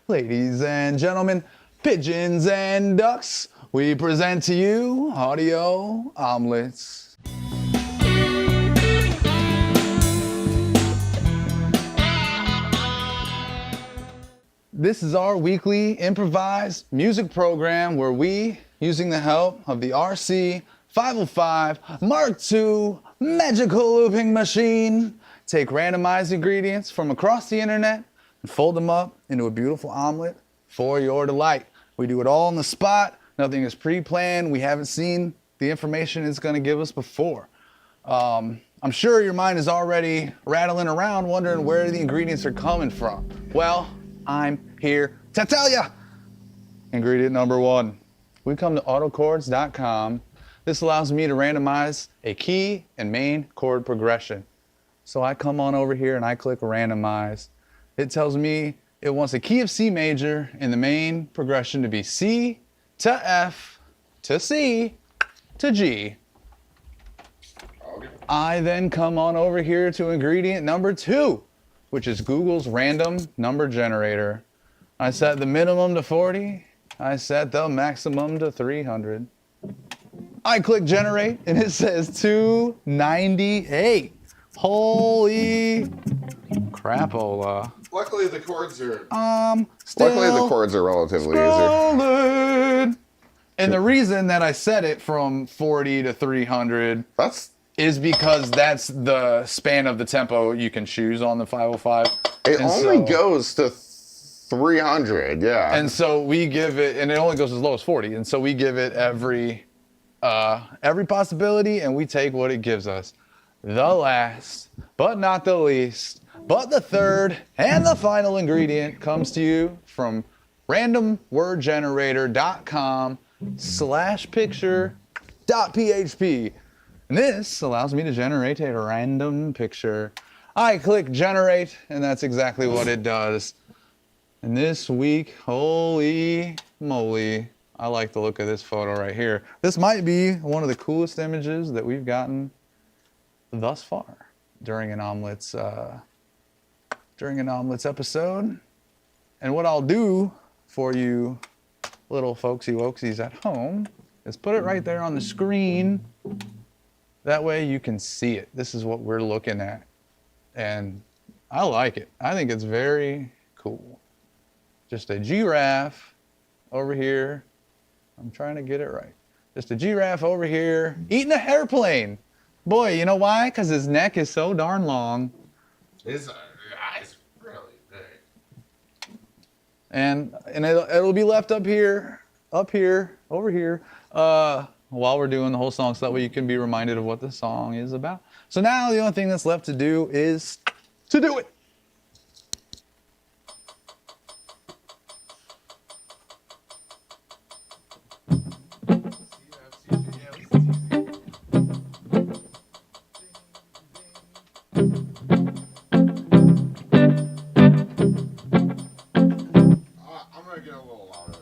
Ladies and gentlemen, pigeons and ducks, we present to you audio omelets. This is our weekly improvised music program where we, using the help of the RC 505 Mark II magical looping machine, take randomized ingredients from across the internet and fold them up into a beautiful omelet for your delight. We do it all on the spot. Nothing is pre-planned. We haven't seen the information it's going to give us before. I'm sure your mind is already rattling around wondering where the ingredients are coming from. Well, I'm here to tell you. Ingredient number one. We come to autochords.com. This allows me to randomize a key and main chord progression. So I come on over here and I click randomize. It tells me it wants a key of C major and the main progression to be C to F to C to G. I then come on over here to ingredient number two, which is Google's random number generator. I set the minimum to 40. I set the maximum to 300. I click generate and it says 298. Holy crapola. Luckily the chords are relatively easy. And the reason that I set it from 40 to 300 is because that's the span of the tempo you can choose on the 505. It only goes to 300, yeah. And so we give it, and it only goes as low as 40. And so we give it every possibility, and we take what it gives us. The last, but not the least, but the third and the final ingredient comes to you from randomwordgenerator.com/picture.php. And this allows me to generate a random picture. I click generate, and that's exactly what it does. And this week, holy moly, I like the look of this photo right here. This might be one of the coolest images that we've gotten thus far during an omelets episode. And what I'll do for you little folksy woksies at home is put it right there on the screen. That way you can see it. This is what we're looking at. And I like it. I think it's very cool. Just a giraffe over here. I'm trying to get it right. Just a giraffe over here eating a airplane. Boy, you know why? Because his neck is so darn long. His eyes really big. And it'll be left up here, over here, while we're doing the whole song, so that way you can be reminded of what the song is about. So now the only thing that's left to do is to do it. I'm gonna get a little louder.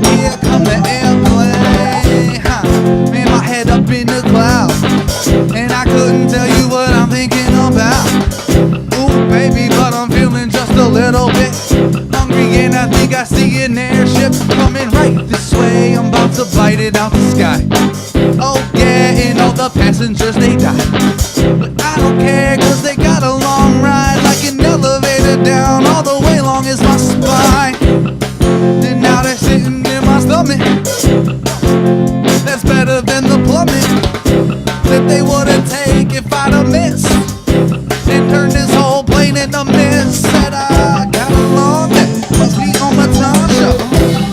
Here come the airplane, huh? Man, my head up in the clouds, and I couldn't tell you what I'm thinking about. Ooh, baby, but I'm feeling just a little bit hungry, and I think I see an airship coming right this way. I'm about to bite it out the sky. Oh yeah, and all the passengers, they die. But I don't care, cause they got a long ride, like an elevator down all the way long as my spine. And now they're sitting in my stomach. That's better than the plumbing that they wouldn't take if I'd have missed and turned this whole plane into mist. Said I got along, that must be on my time show,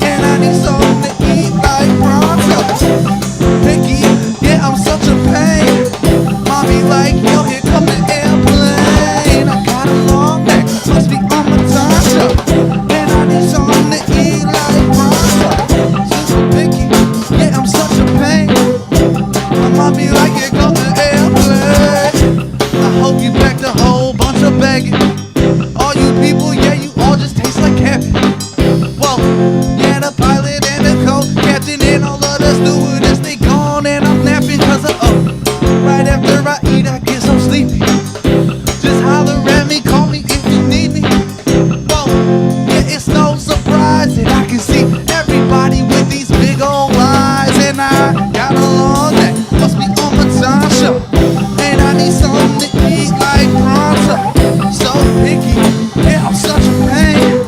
and I need something to eat like pronto. Picky, yeah, I'm such a pain. Mommy like, yo, here come the airplane. I got along, that must be on my time show, and I need something to eat like pronto. Super picky, yeah, I'm such a pain. My mommy like, here come the airplane. I hope you packed a whole bunch of baggage. All you people, yeah, you all just taste like cabbage. Whoa, yeah, the pilot and the co-captain and all of the stewardess, they gone, and I'm napping cause of right after I eat, I get so sleepy. Just holler at me, call me if you need me. Whoa, yeah, it's no surprise that I can see everybody with these big old eyes, and I got along, that must be on my time show, and I need something to eat like pronto. So picky, yeah, I'm such a pain.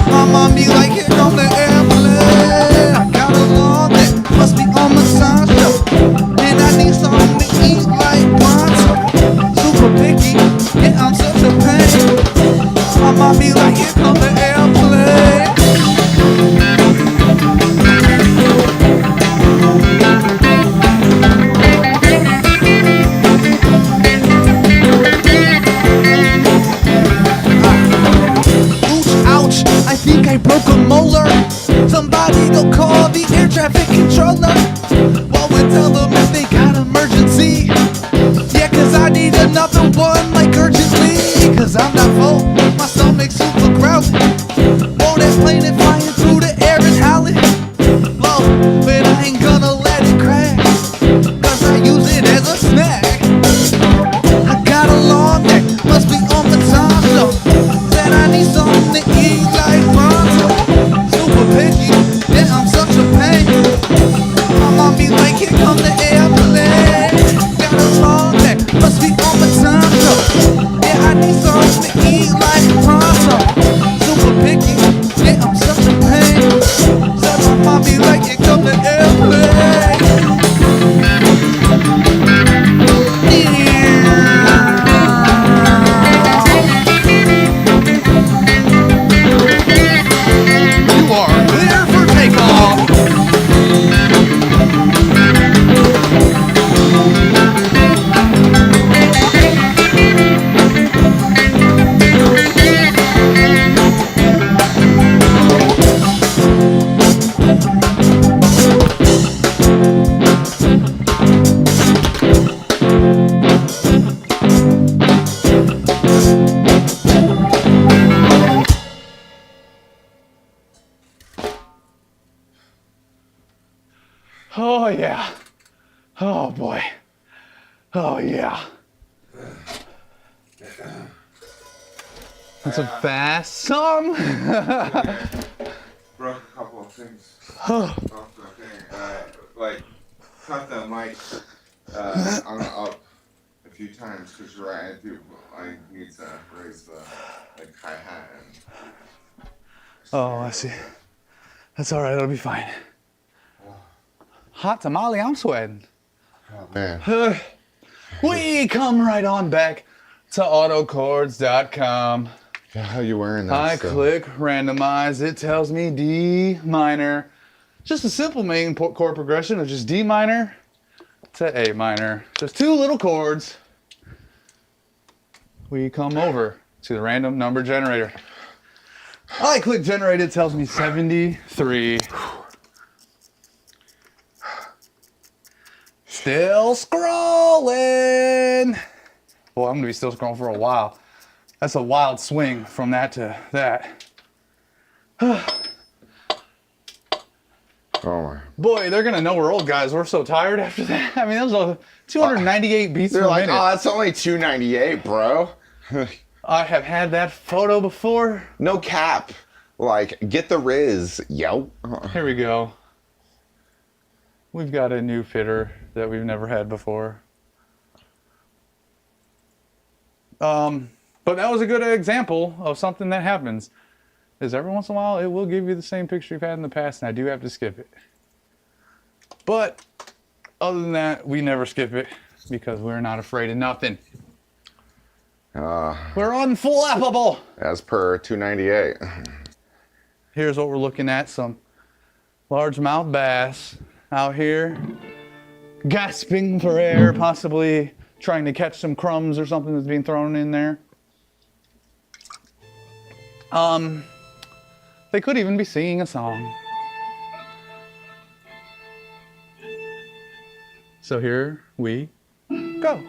My mom be like, here come the airplane. I got along, that must be on my time show, and I need something to eat like pronto. Super picky, yeah, I'm such a pain. My mom be like, here come the airplane. Ouch, I think I broke a molar. Somebody go call the air traffic controller. Well, we tell them if they got emergency. Yeah, cause I need another one like urgently. Cause I'm not full, my stomach's super crowded. Oh, that plane is flying through the air and howling. Low, but I ain't gonna let it crash, cause I use it as a snack. I got a long neck, must be on the time show, that I need something to eat like pronto. Super picky, yeah, I'm such a pain. My mom be like, here come the airplane. Got a long neck, must be on my time show, yeah, I need something to eat like pronto. Super picky, yeah, I'm such a pain. So my mom be like, here come the airplane. You are clear for takeoff. Oh yeah. Oh boy. Oh yeah. That's a fast song. Broke a couple of things off the thing. Like, cut the mic on the up a few times because you're right. I need to raise the like hi-hat and. Oh, I see. That's all right. It'll be fine. Hot tamale, I'm sweating. Oh man. We come right on back to autochords.com. How you wearing that? I stuff? click randomize. It tells me D minor. Just a simple main chord progression of just D minor to A minor. Just two little chords. We come over to the random number generator. I click generate. It tells me 73. Still scrolling. Boy, I'm gonna be still scrolling for a while. That's a wild swing from that to that. Oh my. Boy, they're gonna know we're old guys. We're so tired after that. I mean, that was a 298 beats They're per like, minute. oh, that's only 298, bro. I have had that photo before. No cap. Like, get the Riz, yo. Here we go. We've got a new fitter that we've never had before. But that was a good example of something that happens. Is every once in a while it will give you the same picture you've had in the past, and I do have to skip it. But other than that, we never skip it because we're not afraid of nothing. We're unflappable. As per 298. Here's what we're looking at: some largemouth bass out here, gasping for air, possibly trying to catch some crumbs or something that's being thrown in there. They could even be singing a song. So here we go.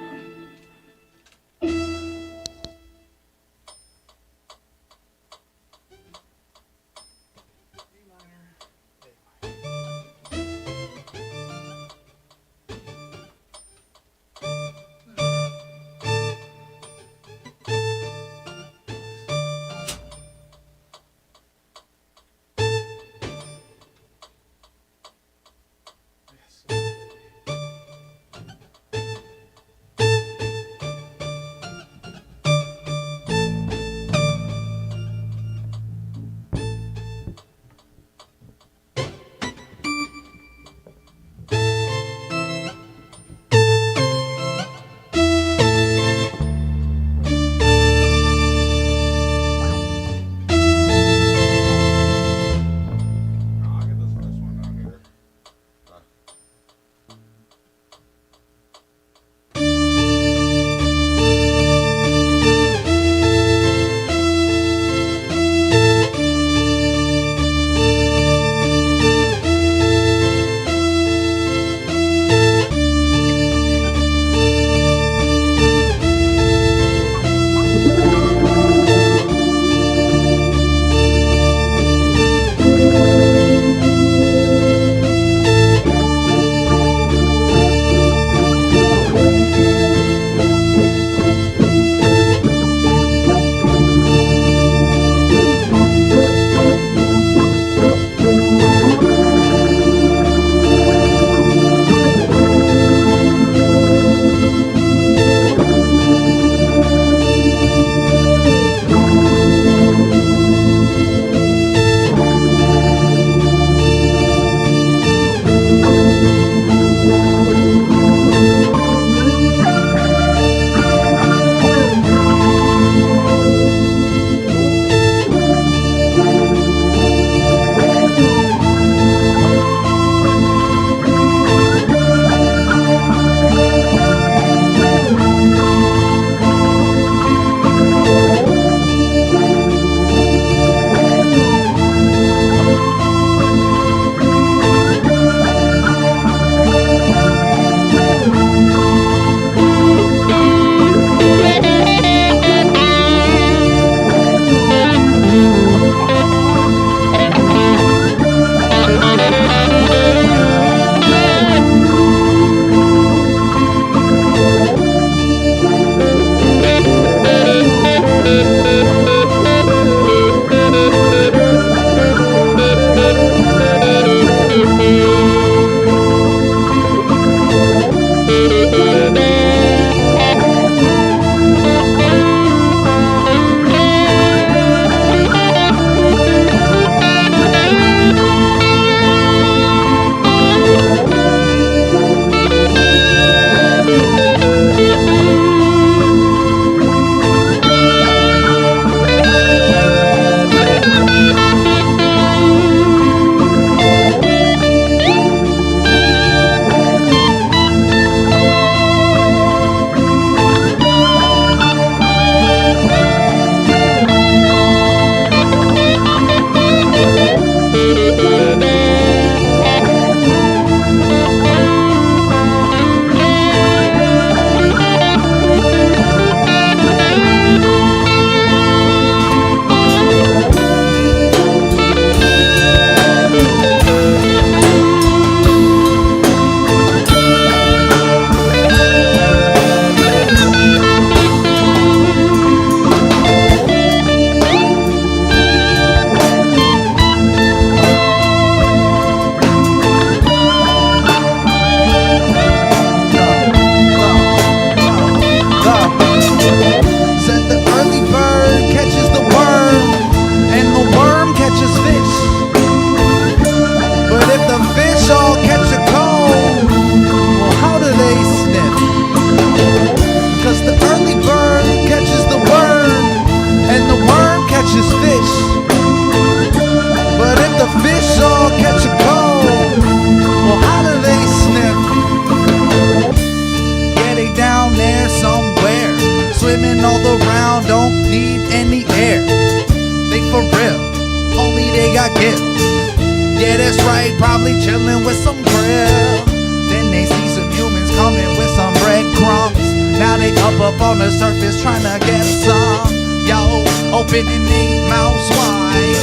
probably chilling with some grill. Then they see some humans coming with some breadcrumbs. Now they up on the surface trying to get some. Yo, opening their mouths wide,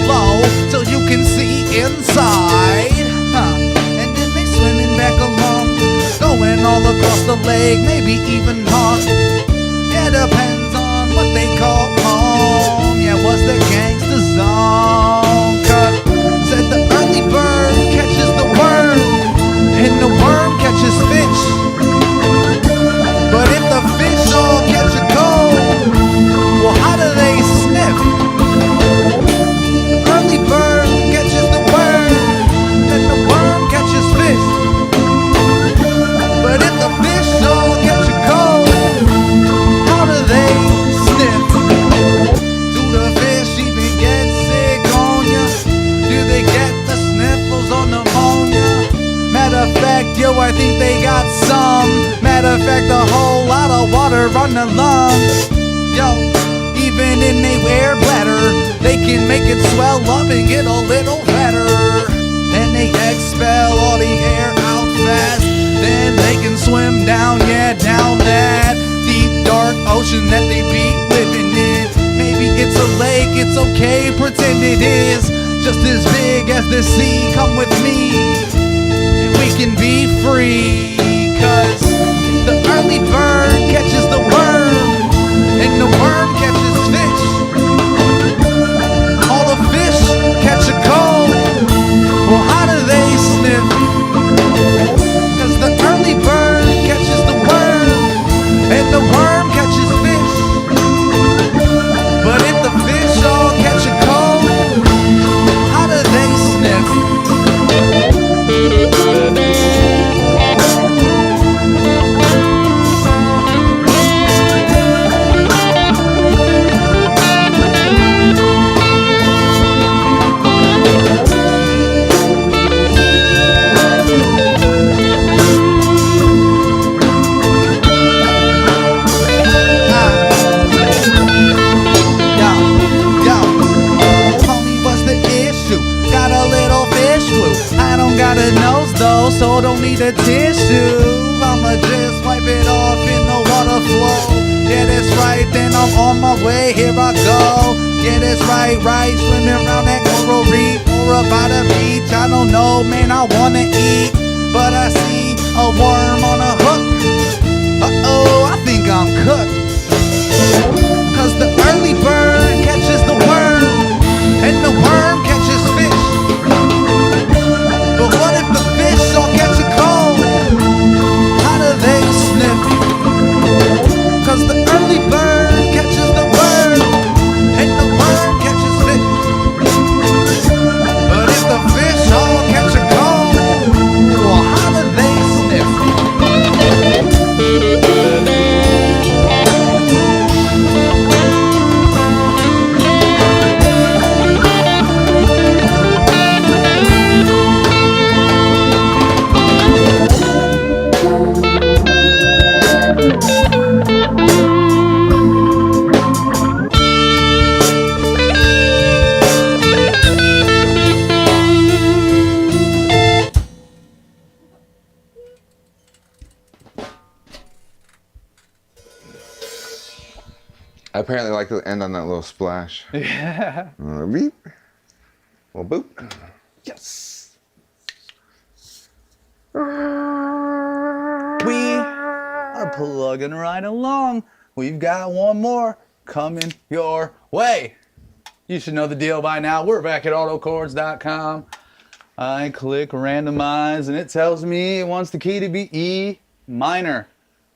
low, till you can see inside. And then they swimming back along, going all across the lake, maybe even hard. Yeah, depends on what they call home. Yeah, what's the gangsta zone? Cut. Said the early bird catches the worm, and the worm catches fish. But if the fish all catch a cold, well, how do they sniff? The early bird catches the worm, and the worm catches fish. But if the fish all catch a cold, how do they sniff? Do the fish even get sick on ya? Do they get the sniffles or pneumonia? Matter of fact, yo, I think they got some. Matter of fact, a whole lot of water on their lungs. Yo, even in they air bladder, they can make it swell up and get a little fatter. Then they expel all the air out fast. Then they can swim down, yeah, down that deep dark ocean that they be living in. Maybe it's a lake, it's okay, pretend it is. Just as big as the sea, come with me, and we can be free. Cause the early bird catches the worm, and the worm catches fish. All the fish catch a cold, well, how do they sniff? Cause the early bird catches the worm, and the worm catches fish. But if the fish all catch a cold, how do they sniff? Got a nose though, so don't need a tissue. I'ma just wipe it off in the water flow. Yeah, that's right, then I'm on my way, here I go. Yeah, that's right, swimming around that coral reef or by the beach. I don't know, man, I wanna eat, but I see a worm on a hook. Uh-oh, I think I'm cooked. Cause the early bird catches the worm, and the worm catches fish. But what if the fish all catch a cold? How do they sniff? Cause the early bird catches the worm, and the worm catches fish. But if the fish all catch a cold, well, how do they sniff? I apparently like to end on that little splash. Yeah. Beep. Well, boop. Yes. We are plugging right along. We've got one more coming your way. You should know the deal by now. We're back at autochords.com. I click randomize and it tells me it wants the key to be E minor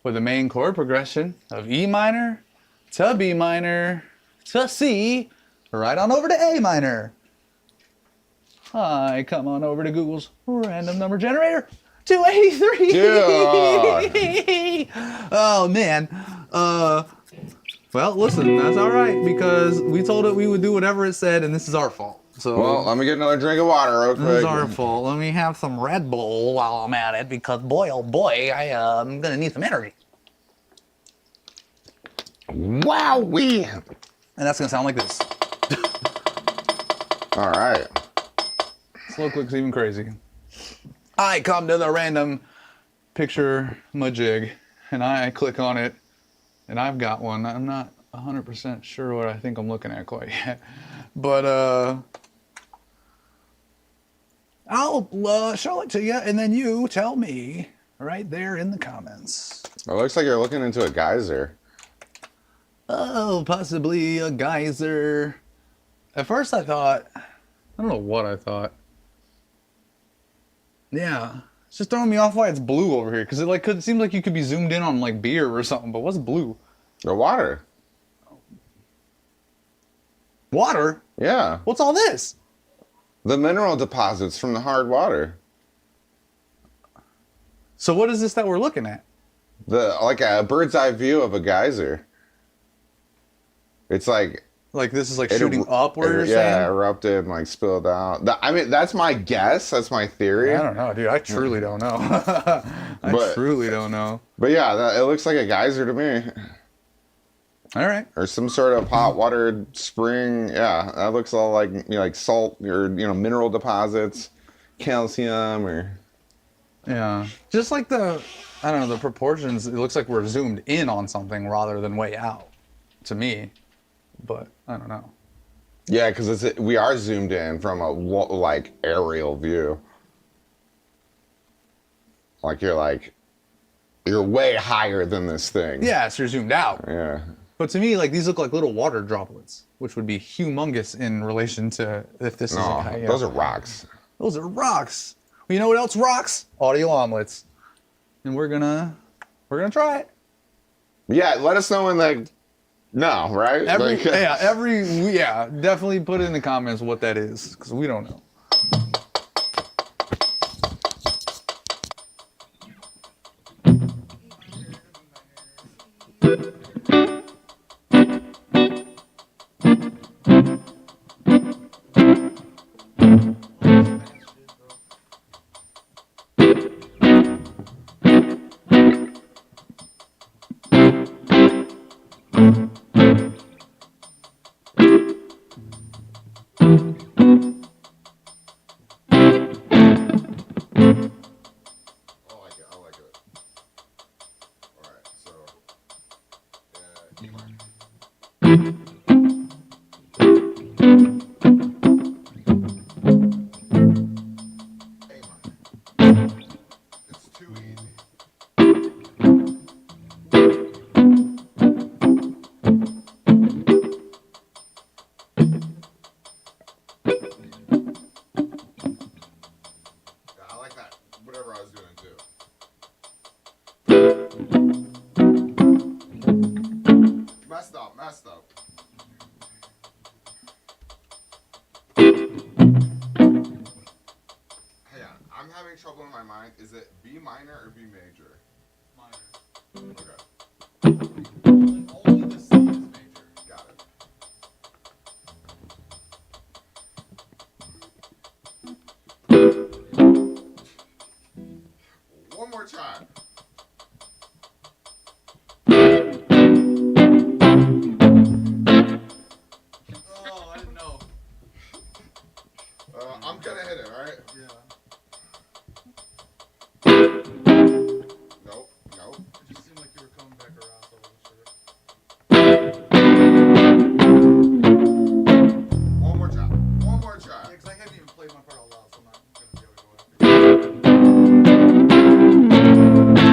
with a main chord progression of E minor to B minor to C, right on over to A minor. I come on over to Google's random number generator. 283. Yeah. Oh man. Well, listen, that's all right because we told it we would do whatever it said, and this is our fault. So Well, let me get another drink of water real quick. this is our fault. Let me have some Red Bull while I'm at it because boy, oh boy, I'm gonna need some energy. Wowee. And that's gonna sound like this. All right. Slow click's even crazy. I come to the random picture majig and I click on it and I've got one. I'm not 100% sure what I think I'm looking at quite yet, but I'll show it to you and then you tell me right there in the comments. It looks like you're looking into a geyser. Oh, possibly a geyser. At first I thought, I don't know what I thought. Yeah, it's just throwing me off why it's blue over here. Because it seems like you could be zoomed in on like beer or something, but what's blue? The water. Water? Yeah. What's all this? The mineral deposits from the hard water. So what is this that we're looking at? Like a bird's eye view of a geyser. It's like this is like shooting upward or yeah, something? erupted and like spilled out. I mean, that's my guess. That's my theory. I don't know, dude. I truly don't know. Truly don't know. But yeah, it looks like a geyser to me. All right. Or some sort of hot water spring. Yeah, that looks all like like salt or mineral deposits, calcium or. Yeah, just like I don't know, the proportions. It looks like we're zoomed in on something rather than way out, to me. But I don't know. Yeah, because we are zoomed in from a like aerial view. Like you're way higher than this thing. Yeah, so you're zoomed out. Yeah. But to me, like these look like little water droplets, which would be humongous in relation to if this is No, a those are rocks. Those are rocks. Well, you know what else rocks? Audio omelets. And we're gonna try it. Yeah, let us know in the no, right? Definitely put it in the comments what that is, because we don't know. Messed up. Hey, I'm having trouble in my mind. Is it B minor or B major? Minor. Okay. Only the C is major. Got it. One more time. I'm gonna hit it, alright? Yeah. Nope. It just seemed like you were coming back around, so I wasn't sure. One more time. Yeah, because I hadn't even played my part out loud, so I'm not going to be able to go after you.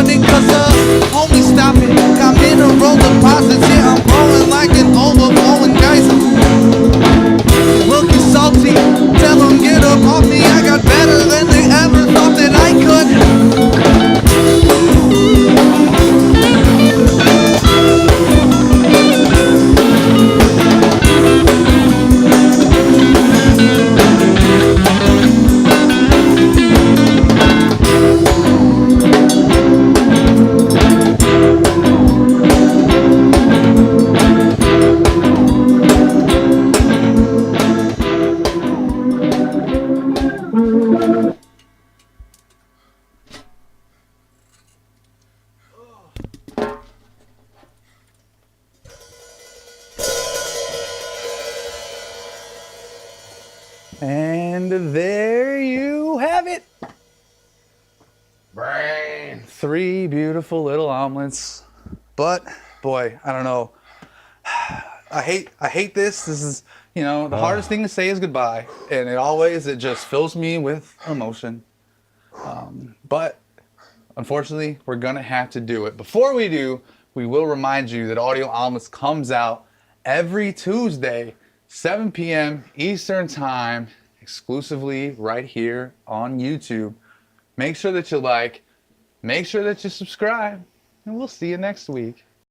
money cause homie stop it. Got mineral deposits, yeah, I'm growing like an overflowing geyser. Looking salty, tell them get up off me. I got better than they ever thought that I could. And there you have it. Brain. 3 beautiful little omelets. But boy, I don't know. I hate this. This is, you know, the hardest thing to say is goodbye. And it just fills me with emotion. But unfortunately, we're gonna have to do it. Before we do, we will remind you that Audio Omelets comes out every Tuesday, 7 p.m. Eastern Time, exclusively right here on YouTube. Make sure that you like, make sure that you subscribe, and we'll see you next week.